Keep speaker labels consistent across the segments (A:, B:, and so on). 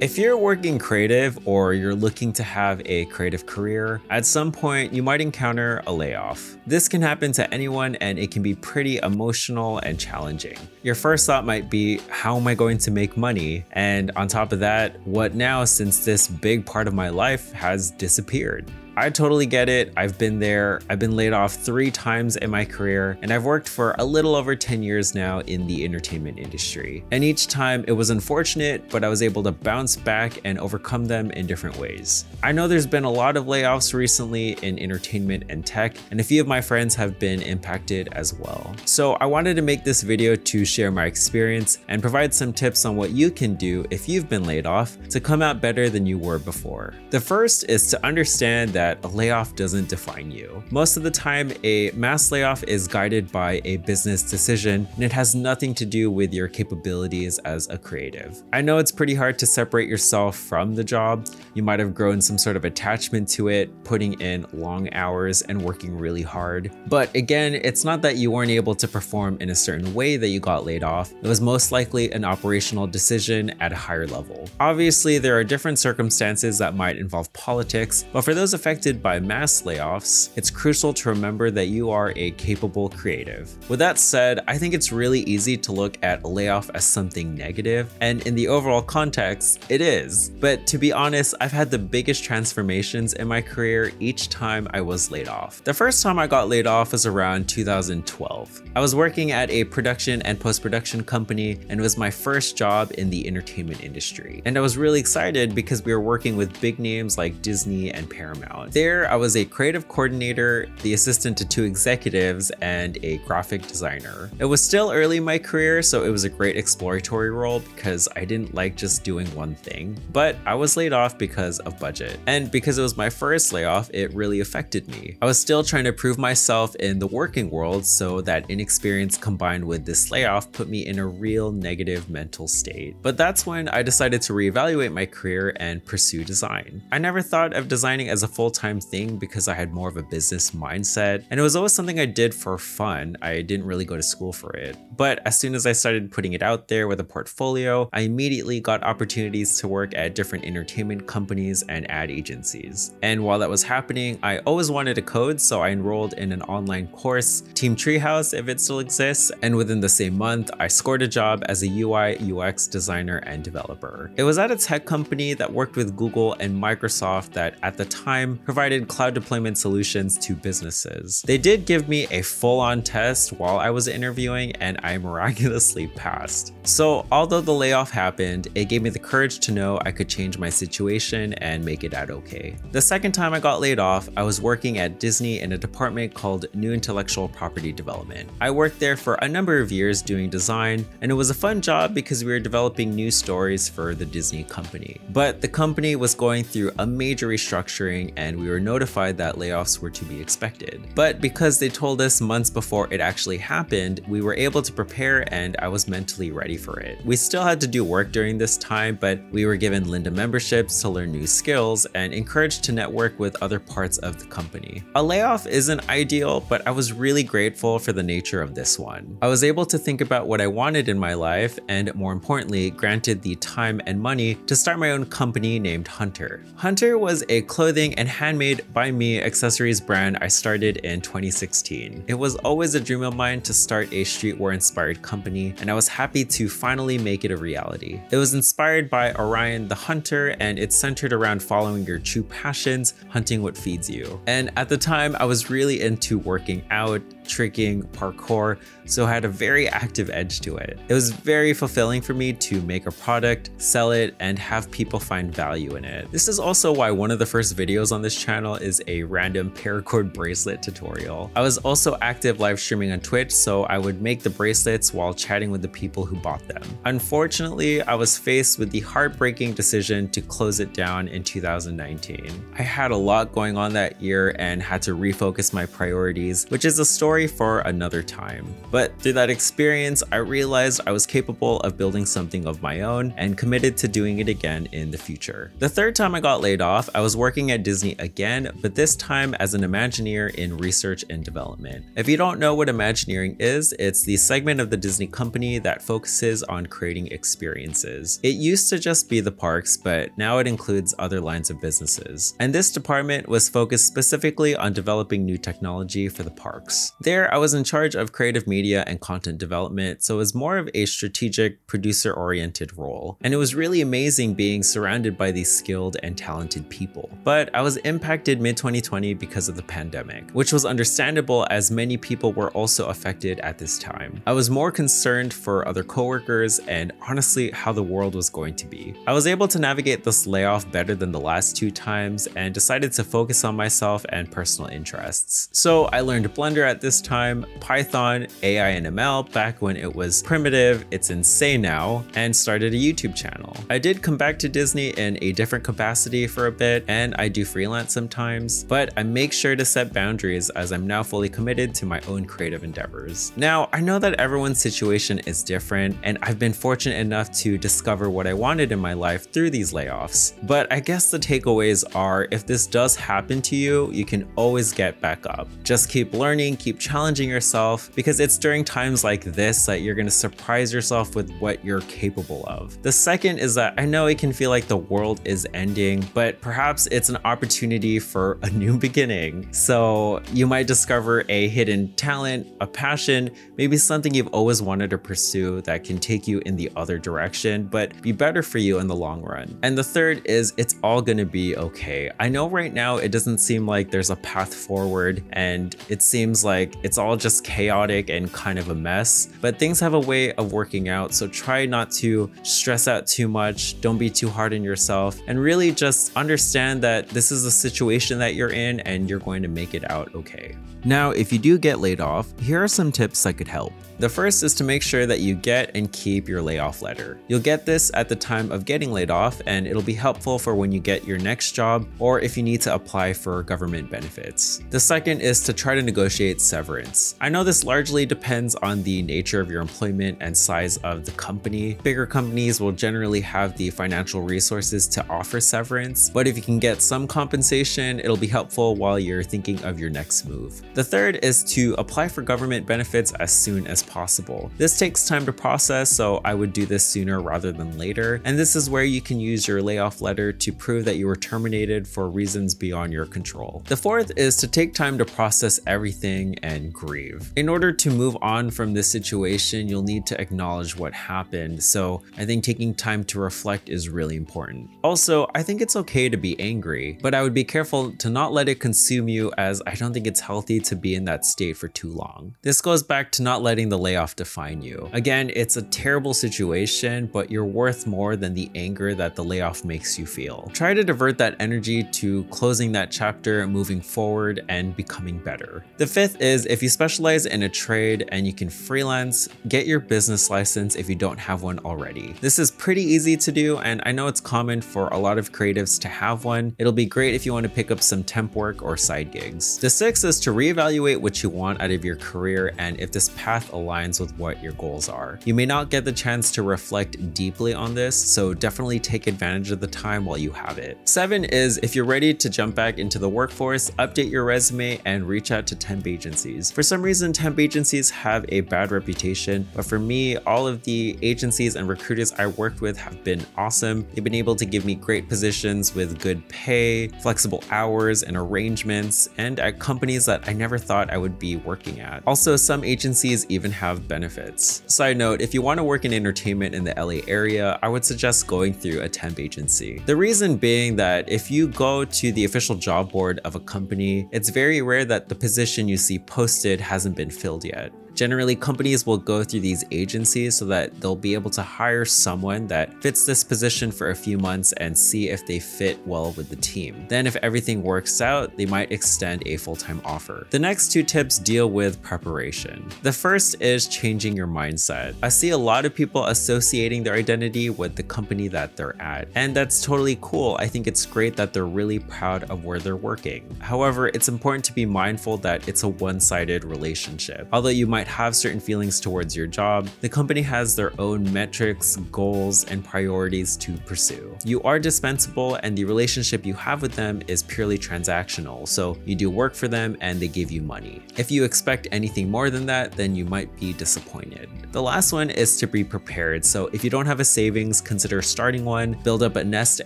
A: If you're working creative or you're looking to have a creative career, at some point you might encounter a layoff. This can happen to anyone and it can be pretty emotional and challenging. Your first thought might be, how am I going to make money? And on top of that, what now since this big part of my life has disappeared? I totally get it. I've been there. I've been laid off 3 times in my career, and I've worked for a little over 10 years now in the entertainment industry. And each time it was unfortunate, but I was able to bounce back and overcome them in different ways. I know there's been a lot of layoffs recently in entertainment and tech, and a few of my friends have been impacted as well. So I wanted to make this video to share my experience and provide some tips on what you can do if you've been laid off to come out better than you were before. The first is to understand that a layoff doesn't define you. Most of the time, a mass layoff is guided by a business decision, and it has nothing to do with your capabilities as a creative. I know it's pretty hard to separate yourself from the job. You might have grown some sort of attachment to it, putting in long hours and working really hard. But again, it's not that you weren't able to perform in a certain way that you got laid off. It was most likely an operational decision at a higher level. Obviously, there are different circumstances that might involve politics, but for those affected by mass layoffs, it's crucial to remember that you are a capable creative. With that said, I think it's really easy to look at a layoff as something negative, and in the overall context, it is. But to be honest, I've had the biggest transformations in my career each time I was laid off. The first time I got laid off was around 2012. I was working at a production and post-production company, and it was my first job in the entertainment industry. And I was really excited because we were working with big names like Disney and Paramount. There, I was a creative coordinator, the assistant to 2 executives, and a graphic designer. It was still early in my career, so it was a great exploratory role because I didn't like just doing one thing. But I was laid off because of budget. And because it was my first layoff, it really affected me. I was still trying to prove myself in the working world, so that inexperience combined with this layoff put me in a real negative mental state. But that's when I decided to reevaluate my career and pursue design. I never thought of designing as a full-time thing because I had more of a business mindset, and it was always something I did for fun. I didn't really go to school for it. But as soon as I started putting it out there with a portfolio, I immediately got opportunities to work at different entertainment companies and ad agencies. And while that was happening, I always wanted to code, so I enrolled in an online course, Team Treehouse if it still exists, and within the same month, I scored a job as a UI UX designer and developer. It was at a tech company that worked with Google and Microsoft that at the time provided cloud deployment solutions to businesses. They did give me a full-on test while I was interviewing, and I miraculously passed. So although the layoff happened, it gave me the courage to know I could change my situation and make it out okay. The second time I got laid off, I was working at Disney in a department called New Intellectual Property Development. I worked there for a number of years doing design, and it was a fun job because we were developing new stories for the Disney company. But the company was going through a major restructuring, and we were notified that layoffs were to be expected. But because they told us months before it actually happened, we were able to prepare, and I was mentally ready for it. We still had to do work during this time, but we were given Lynda memberships to learn new skills and encouraged to network with other parts of the company. A layoff isn't ideal, but I was really grateful for the nature of this one. I was able to think about what I wanted in my life, and more importantly, granted the time and money to start my own company named Hunter. Hunter was a clothing and handmade by me accessories brand I started in 2016. It was always a dream of mine to start a streetwear inspired company, and I was happy to finally make it a reality. It was inspired by Orion the Hunter, and it's centered around following your true passions, hunting what feeds you. And at the time, I was really into working out, tricking, parkour, so I had a very active edge to it. It was very fulfilling for me to make a product, sell it, and have people find value in it. This is also why one of the first videos on this channel is a random paracord bracelet tutorial. I was also active live streaming on Twitch, so I would make the bracelets while chatting with the people who bought them. Unfortunately, I was faced with the heartbreaking decision to close it down in 2019. I had a lot going on that year and had to refocus my priorities, which is a story for another time. But through that experience, I realized I was capable of building something of my own and committed to doing it again in the future. The third time I got laid off, I was working at Disney again, but this time as an Imagineer in research and development. If you don't know what Imagineering is, it's the segment of the Disney company that focuses on creating experiences. It used to just be the parks, but now it includes other lines of businesses. And this department was focused specifically on developing new technology for the parks. There, I was in charge of creative media and content development, so it was more of a strategic, producer-oriented role. And it was really amazing being surrounded by these skilled and talented people. But I was impacted mid-2020 because of the pandemic, which was understandable as many people were also affected at this time. I was more concerned for other coworkers and honestly how the world was going to be. I was able to navigate this layoff better than the last 2 times and decided to focus on myself and personal interests. So I learned Blender at this time, Python, AI and ML back when it was primitive, it's insane now, and started a YouTube channel. I did come back to Disney in a different capacity for a bit, and I do freelance sometimes, but I make sure to set boundaries as I'm now fully committed to my own creative endeavors. Now, I know that everyone's situation is different, and I've been fortunate enough to discover what I wanted in my life through these layoffs. But I guess the takeaways are, if this does happen to you, you can always get back up. Just keep learning, keep challenging yourself, because it's during times like this that you're gonna surprise yourself with what you're capable of. The second is that I know it can feel like the world is ending, but perhaps it's an opportunity for a new beginning. So you might discover a hidden talent, a passion, maybe something you've always wanted to pursue that can take you in the other direction, but be better for you in the long run. And the third is it's all gonna be okay. I know right now it doesn't seem like there's a path forward and it seems like it's all just chaotic and kind of a mess, but things have a way of working out. So try not to stress out too much, don't be too hard on yourself, and really just understand that this is a situation that you're in and you're going to make it out okay. Now, if you do get laid off, here are some tips that could help. The first is to make sure that you get and keep your layoff letter. You'll get this at the time of getting laid off, and it'll be helpful for when you get your next job or if you need to apply for government benefits. The second is to try to negotiate severance. I know this largely depends on the nature of your employment and size of the company. Bigger companies will generally have the financial resources to offer severance, but if you can get some compensation, it'll be helpful while you're thinking of your next move. The third is to apply for government benefits as soon as possible. This takes time to process, so I would do this sooner rather than later. And this is where you can use your layoff letter to prove that you were terminated for reasons beyond your control. The fourth is to take time to process everything and grieve. In order to move on from this situation, you'll need to acknowledge what happened. So I think taking time to reflect is really important. Also, I think it's okay to be angry, but I would be careful to not let it consume you, as I don't think it's healthy to be in that state for too long. This goes back to not letting the layoff define you. Again, it's a terrible situation, but you're worth more than the anger that the layoff makes you feel. Try to divert that energy to closing that chapter, moving forward, and becoming better. The fifth is, if you specialize in a trade and you can freelance, get your business license if you don't have one already. This is pretty easy to do, and I know it's common for a lot of creatives to have one. It'll be great if you want to pick up some temp work or side gigs. The sixth is to reevaluate what you want out of your career and if this path aligns with what your goals are. You may not get the chance to reflect deeply on this, so definitely take advantage of the time while you have it. 7 is, if you're ready to jump back into the workforce, update your resume and reach out to temp agencies. For some reason, temp agencies have a bad reputation, but for me, all of the agencies and recruiters I worked with have been awesome. They've been able to give me great positions with good pay, flexible hours and arrangements, and at companies that I never thought I would be working at. Also, some agencies even have benefits. Side note, if you want to work in entertainment in the LA area, I would suggest going through a temp agency. The reason being that if you go to the official job board of a company, it's very rare that the position you see posted hasn't been filled yet. Generally, companies will go through these agencies so that they'll be able to hire someone that fits this position for a few months and see if they fit well with the team. Then if everything works out, they might extend a full-time offer. The next two tips deal with preparation. The first is changing your mindset. I see a lot of people associating their identity with the company that they're at, and that's totally cool. I think it's great that they're really proud of where they're working. However, it's important to be mindful that it's a one-sided relationship. Although you might have certain feelings towards your job, the company has their own metrics, goals, and priorities to pursue. You are dispensable, and the relationship you have with them is purely transactional, so you do work for them and they give you money. If you expect anything more than that, then you might be disappointed. The last one is to be prepared. So if you don't have a savings, consider starting one, build up a nest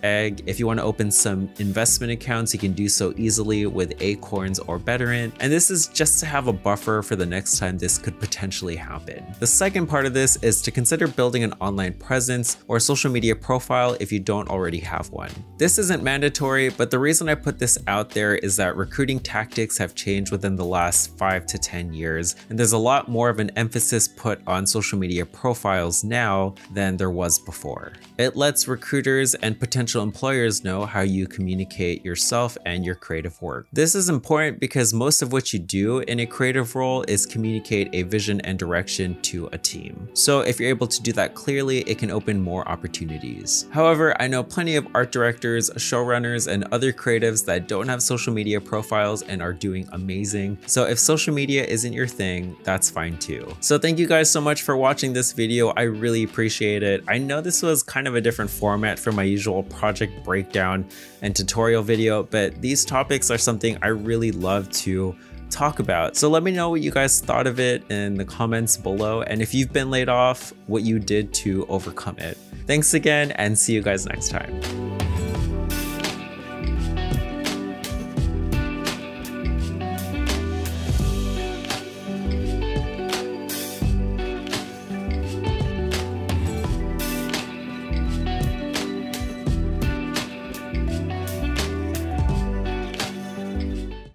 A: egg. If you want to open some investment accounts, you can do so easily with Acorns or Betterment. And this is just to have a buffer for the next time this could potentially happen. The second part of this is to consider building an online presence or social media profile if you don't already have one. This isn't mandatory, but the reason I put this out there is that recruiting tactics have changed within the last 5 to 10 years, and there's a lot more of an emphasis put on social media profiles now than there was before. It lets recruiters and potential employers know how you communicate yourself and your creative work. This is important because most of what you do in a creative role is communicate a vision and direction to a team. So if you're able to do that clearly, it can open more opportunities. However, I know plenty of art directors, showrunners, and other creatives that don't have social media profiles and are doing amazing. So if social media isn't your thing, that's fine too. So thank you guys so much for watching this video. I really appreciate it. I know this was kind of a different format from my usual project breakdown and tutorial video, but these topics are something I really love to talk about. So let me know what you guys thought of it in the comments below, and if you've been laid off, what you did to overcome it. Thanks again, and see you guys next time.